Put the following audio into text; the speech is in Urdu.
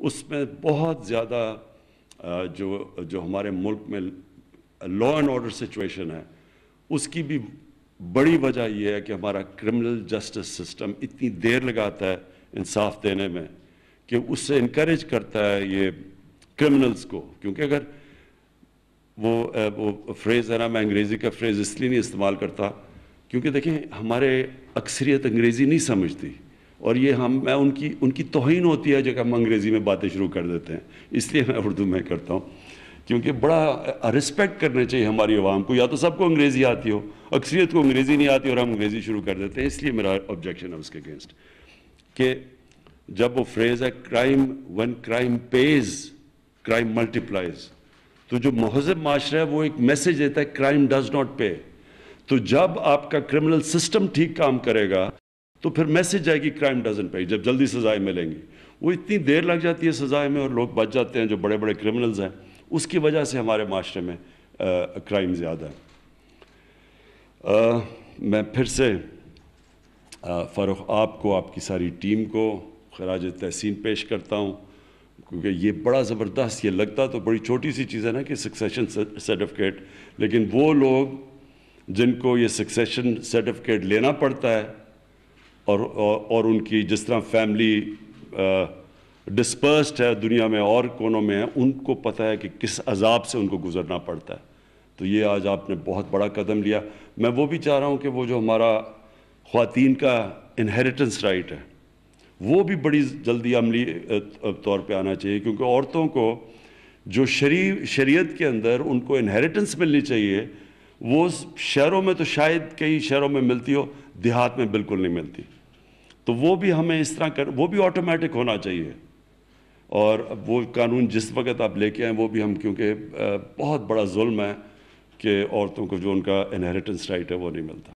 اس میں بہت زیادہ جو ہمارے ملک میں لا اینڈ آرڈر سچویشن ہے، اس کی بھی بڑی وجہ یہ ہے کہ ہمارا کرمنل جسٹس سسٹم اتنی دیر لگاتا ہے انصاف دینے میں کہ اس سے انکریج کرتا ہے یہ کرمنلز کو. کیونکہ اگر وہ فریز ہے نا، میں انگریزی کا فریز اس لیے نہیں استعمال کرتا کیونکہ دیکھیں ہمارے اکثریت انگریزی نہیں سمجھتی، اور یہ میں ان کی توہین ہوتی ہے جب ہم انگریزی میں باتیں شروع کر دیتے ہیں. اس لیے میں اردو میں کرتا ہوں، کیونکہ بڑا رسپیکٹ کرنے چاہیے ہماری عوام کو. یا تو سب کو انگریزی آتی ہو، اکثریت کو انگریزی نہیں آتی اور ہم انگریزی شروع کر دیتے ہیں. اس لیے میرا آبجیکشن ہے اس کے اگینسٹ کہ جب وہ فریز ہے when crime pays, crime multiplies، تو جو مہذب معاشرہ ہے وہ ایک میسج دیتا ہے کرائم ڈز ناٹ پے. تو جب آپ کا کرمنل سسٹم ٹھیک کام کرے گا تو پھر میسج جائے گی کرائم ڈزنٹ پے، جب جلدی سزائیں ملیں گی. وہ اتنی دیر لگ جاتی ہے سزائیں میں اور لوگ بچ جاتے ہیں جو بڑے بڑے کرمنلز ہیں، اس کی وجہ سے ہمارے معاشرے میں کرائم زیادہ ہے. میں پھر سے فاروق آپ کو، آپ کی ساری ٹیم کو خراج تحسین پیش کرتا ہوں، کیونکہ یہ بڑا زبردست، یہ لگتا تو بڑی چھوٹی سی چیز ہے نا کہ سکسیشن سرٹیفکیٹ، لیکن وہ لوگ جن کو یہ سکسیشن سرٹیفکیٹ لینا پڑتا ہے اور ان کی جس طرح فیملی ڈسپرسڈ ہے دنیا میں اور کونوں میں ہے، ان کو پتہ ہے کہ کس عذاب سے ان کو گزرنا پڑتا ہے. تو یہ آج آپ نے بہت بڑا قدم لیا. میں وہ بھی چاہ رہا ہوں کہ وہ جو ہمارا خواتین کا انہیریٹنس رائٹ ہے وہ بھی بڑی جلدی عملی طور پہ آنا چاہیے، کیونکہ عورتوں کو جو شریعت کے اندر ان کو انہیریٹنس ملنی چاہیے، وہ شہروں میں تو شاید کئی شہروں میں ملتی ہو، دیہات میں بالکل نہیں ملتی. تو وہ بھی ہمیں اس طرح وہ بھی آٹومیٹک ہونا چاہیے. اور وہ قانون جس وقت آپ لے کے آئیں وہ بھی ہم، کیونکہ بہت بڑا ظلم ہے کہ عورتوں کو جو ان کا انہیریٹنس رائٹ ہے وہ نہیں ملتا.